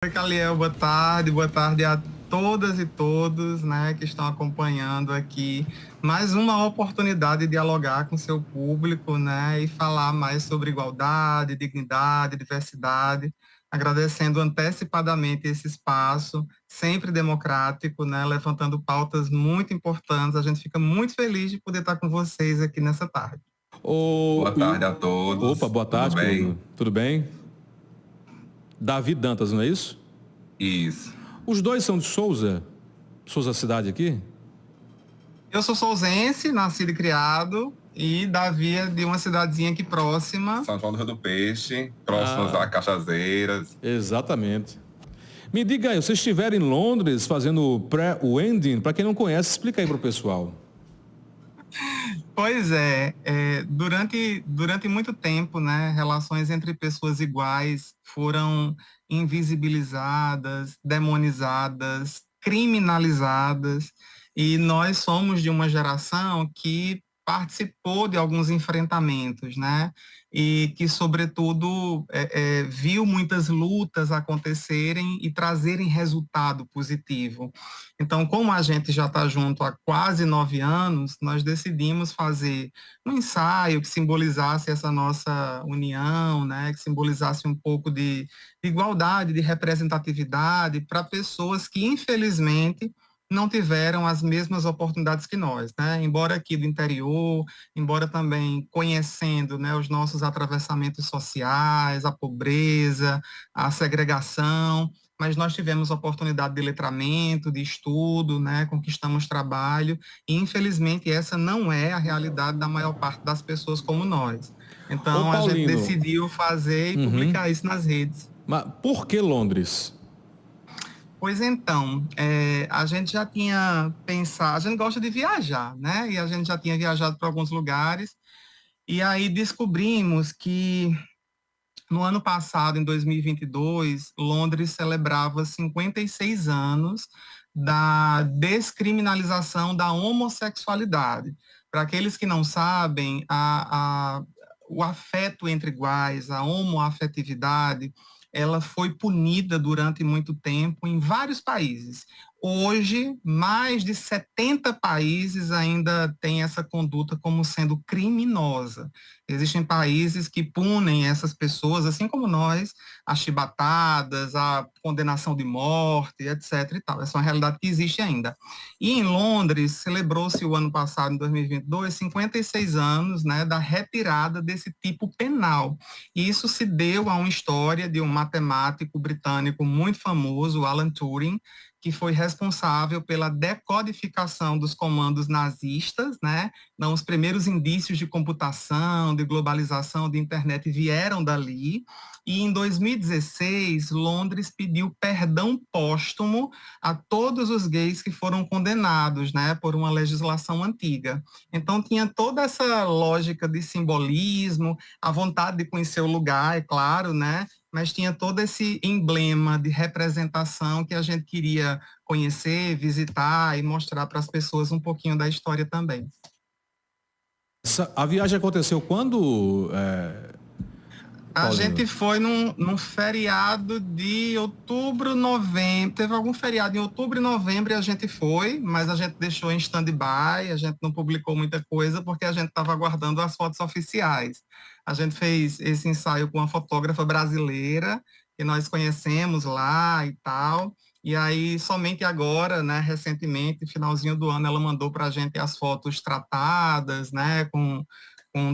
Oi, Caliel, boa tarde a todas e todos, né, que estão acompanhando aqui mais uma oportunidade de dialogar com seu público, né, e falar mais sobre igualdade, dignidade, diversidade, agradecendo antecipadamente esse espaço, sempre democrático, né, levantando pautas muito importantes. A gente fica muito feliz de poder estar com vocês aqui nessa tarde. Boa tarde a todos. Opa, boa Tudo tarde, bem? querido. Tudo bem? Davi Dantas, não é isso? Isso. Os dois são de Souza? Souza cidade aqui? Eu sou souzense, nascido e criado, e Davi é de uma cidadezinha aqui próxima. São João do Rio do Peixe, próximos a Cajazeiras. Exatamente. Me diga aí, vocês estiveram em Londres fazendo o pré-wedding? Para quem não conhece, explica aí para o pessoal. Pois durante muito tempo, né, relações entre pessoas iguais foram invisibilizadas, demonizadas, criminalizadas, e nós somos de uma geração que participou de alguns enfrentamentos, né, e que, sobretudo, viu muitas lutas acontecerem e trazerem resultado positivo. Então, como a gente já está junto há quase 9 anos, nós decidimos fazer um ensaio que simbolizasse essa nossa união, né, que simbolizasse um pouco de igualdade, de representatividade para pessoas que, infelizmente, não tiveram as mesmas oportunidades que nós, né? Embora aqui do interior, embora também conhecendo, né, os nossos atravessamentos sociais, a pobreza, a segregação, mas nós tivemos oportunidade de letramento, de estudo, né, conquistamos trabalho, e infelizmente essa não é a realidade da maior parte das pessoas como nós. Ô, Então a gente Paulino. decidiu fazer e publicar isso nas redes. Mas por que Londres? Pois então, a gente já tinha pensado, a gente gosta de viajar, né? E a gente já tinha viajado para alguns lugares, e aí descobrimos que no ano passado, em 2022, Londres celebrava 56 anos da descriminalização da homossexualidade. Para aqueles que não sabem, o afeto entre iguais, a homoafetividade, ela foi punida durante muito tempo em vários países. Hoje, mais de 70 países ainda têm essa conduta como sendo criminosa. Existem países que punem essas pessoas, assim como nós, as chibatadas, a condenação de morte, etc. e tal. Essa é uma realidade que existe ainda. E em Londres, celebrou-se o ano passado, em 2022, 56 anos, né, da retirada desse tipo penal. E isso se deu a uma história de um matemático britânico muito famoso, Alan Turing, que foi responsável pela decodificação dos comandos nazistas, né? Então, os primeiros indícios de computação, de globalização, de internet vieram dali. E em 2016, Londres pediu perdão póstumo a todos os gays que foram condenados, né, por uma legislação antiga. Então, tinha toda essa lógica de simbolismo, a vontade de conhecer o lugar, é claro, né? Mas tinha todo esse emblema de representação que a gente queria conhecer, visitar e mostrar para as pessoas um pouquinho da história também. A viagem aconteceu quando? A gente foi num feriado de outubro, novembro. Teve algum feriado em outubro e novembro e a gente foi, mas a gente deixou em stand-by, a gente não publicou muita coisa porque a gente estava aguardando as fotos oficiais. A gente fez esse ensaio com uma fotógrafa brasileira que nós conhecemos lá e tal. E aí, somente agora, né, recentemente, finalzinho do ano, ela mandou para a gente as fotos tratadas, né, com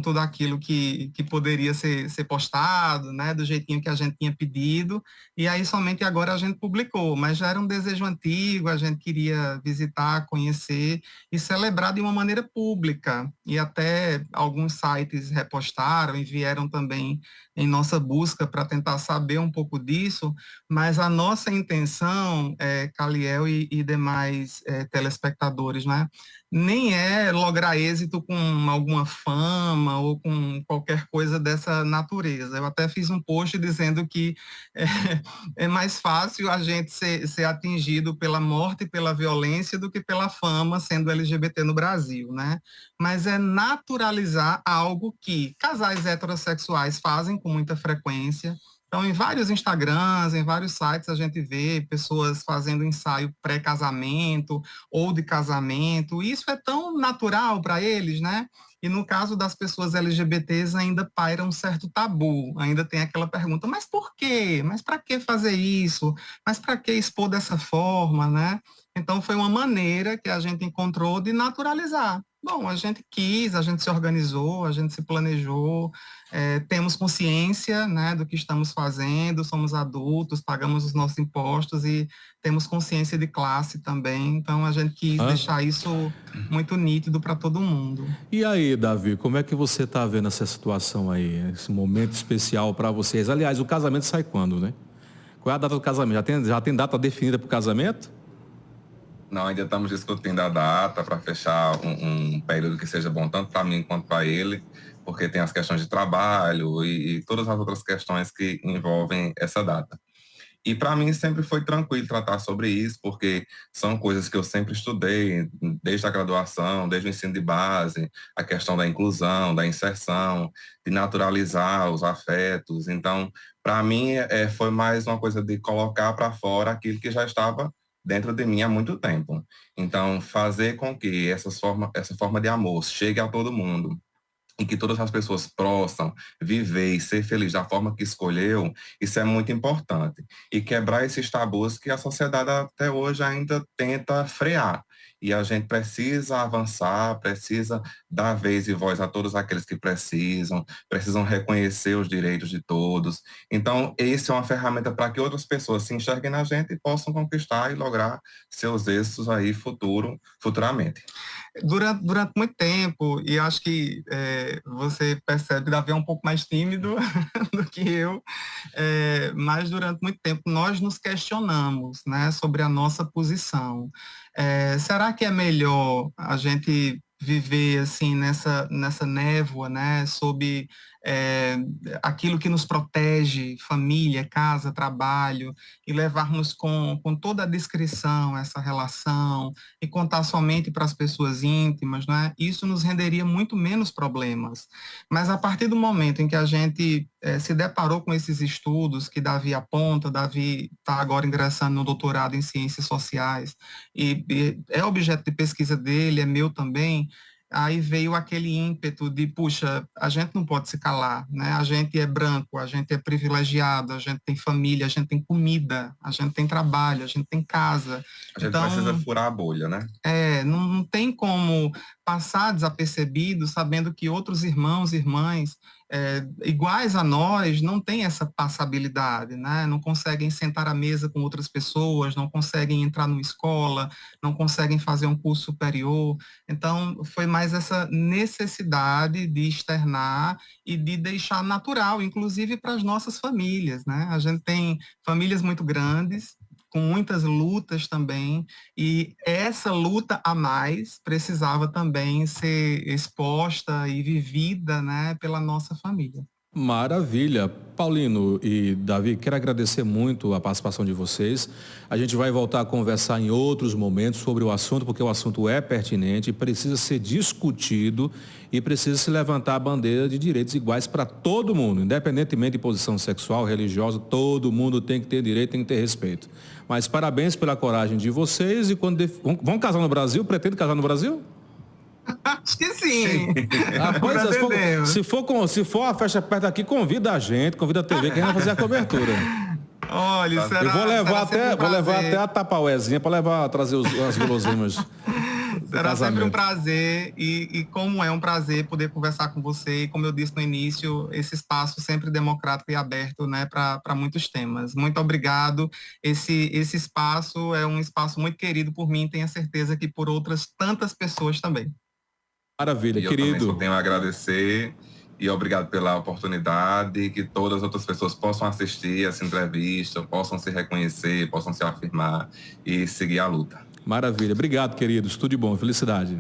tudo aquilo que poderia ser postado, né, do jeitinho que a gente tinha pedido, e aí somente agora a gente publicou, mas já era um desejo antigo, a gente queria visitar, conhecer e celebrar de uma maneira pública, e até alguns sites repostaram e vieram também em nossa busca para tentar saber um pouco disso, mas a nossa intenção, Caliel e demais telespectadores, né, nem é lograr êxito com alguma fama ou com qualquer coisa dessa natureza. Eu até fiz um post dizendo que é mais fácil a gente ser atingido pela morte e pela violência do que pela fama sendo LGBT no Brasil, né? Mas é naturalizar algo que casais heterossexuais fazem com muita frequência, Então, em vários Instagrams, em vários sites, a gente vê pessoas fazendo ensaio pré-casamento ou de casamento. E isso é tão natural para eles, né? E no caso das pessoas LGBTs ainda paira um certo tabu, ainda tem aquela pergunta, mas por quê? Mas para que fazer isso? Mas para que expor dessa forma, né? Então foi uma maneira que a gente encontrou de naturalizar. Bom, a gente quis, a gente se organizou, a gente se planejou, temos consciência, né, do que estamos fazendo, somos adultos, pagamos os nossos impostos e temos consciência de classe também, então a gente quis deixar isso muito nítido para todo mundo. E aí, Davi, como é que você está vendo essa situação aí, esse momento especial para vocês? Aliás, o casamento sai quando, né? Qual é a data do casamento? Já tem data definida para o casamento? Não, ainda estamos discutindo a data para fechar um período que seja bom tanto para mim quanto para ele, porque tem as questões de trabalho e todas as outras questões que envolvem essa data. E para mim sempre foi tranquilo tratar sobre isso, porque são coisas que eu sempre estudei, desde a graduação, desde o ensino de base, a questão da inclusão, da inserção, de naturalizar os afetos. Então, para mim, foi mais uma coisa de colocar para fora aquilo que já estava dentro de mim há muito tempo. Então, fazer com que essa forma de amor chegue a todo mundo, e que todas as pessoas possam viver e ser feliz da forma que escolheu, isso é muito importante. E quebrar esses tabus que a sociedade até hoje ainda tenta frear. E a gente precisa avançar, precisa dar vez e voz a todos aqueles que precisam reconhecer os direitos de todos. Então, essa é uma ferramenta para que outras pessoas se enxerguem na gente e possam conquistar e lograr seus êxitos aí futuramente. Durante muito tempo, e acho que você percebe que Davi é um pouco mais tímido do que eu, mas durante muito tempo nós nos questionamos, né, sobre a nossa posição. Será que é melhor a gente viver assim nessa névoa, né, sob aquilo que nos protege, família, casa, trabalho, e levarmos com toda a discrição essa relação e contar somente para as pessoas íntimas, né? Isso nos renderia muito menos problemas. Mas a partir do momento em que a gente se deparou com esses estudos que Davi aponta, Davi está agora ingressando no doutorado em ciências sociais e é objeto de pesquisa dele, é meu também. Aí veio aquele ímpeto de, puxa, a gente não pode se calar, né? A gente é branco, a gente é privilegiado, a gente tem família, a gente tem comida, a gente tem trabalho, a gente tem casa. A gente precisa furar a bolha, né? Não tem como passar desapercebido sabendo que outros irmãos e irmãs iguais a nós não têm essa passabilidade, né? Não conseguem sentar à mesa com outras pessoas, não conseguem entrar numa escola, não conseguem fazer um curso superior. Então, foi mais essa necessidade de externar e de deixar natural, inclusive para as nossas famílias, né? A gente tem famílias muito grandes, com muitas lutas também, e essa luta a mais precisava também ser exposta e vivida, né, pela nossa família. Maravilha. Paulino e Davi, quero agradecer muito a participação de vocês. A gente vai voltar a conversar em outros momentos sobre o assunto, porque o assunto é pertinente, precisa ser discutido e precisa se levantar a bandeira de direitos iguais para todo mundo, independentemente de posição sexual, religiosa, todo mundo tem que ter direito, tem que ter respeito. Mas parabéns pela coragem de vocês e vão casar no Brasil? Pretende casar no Brasil? Acho que sim. Se for a festa perto aqui, convida a gente, convida a TV, que a gente vai fazer a cobertura. Olha, eu vou levar até a tapauézinha para trazer as guloseimas. Será sempre um prazer e como é um prazer poder conversar com você e como eu disse no início, esse espaço sempre democrático e aberto, né, para muitos temas. Muito obrigado. Esse espaço é um espaço muito querido por mim, tenho certeza que por outras tantas pessoas também. Maravilha, eu querido. Eu também só tenho a agradecer e obrigado pela oportunidade, que todas as outras pessoas possam assistir essa entrevista, possam se reconhecer, possam se afirmar e seguir a luta. Maravilha. Obrigado, queridos. Tudo de bom. Felicidade.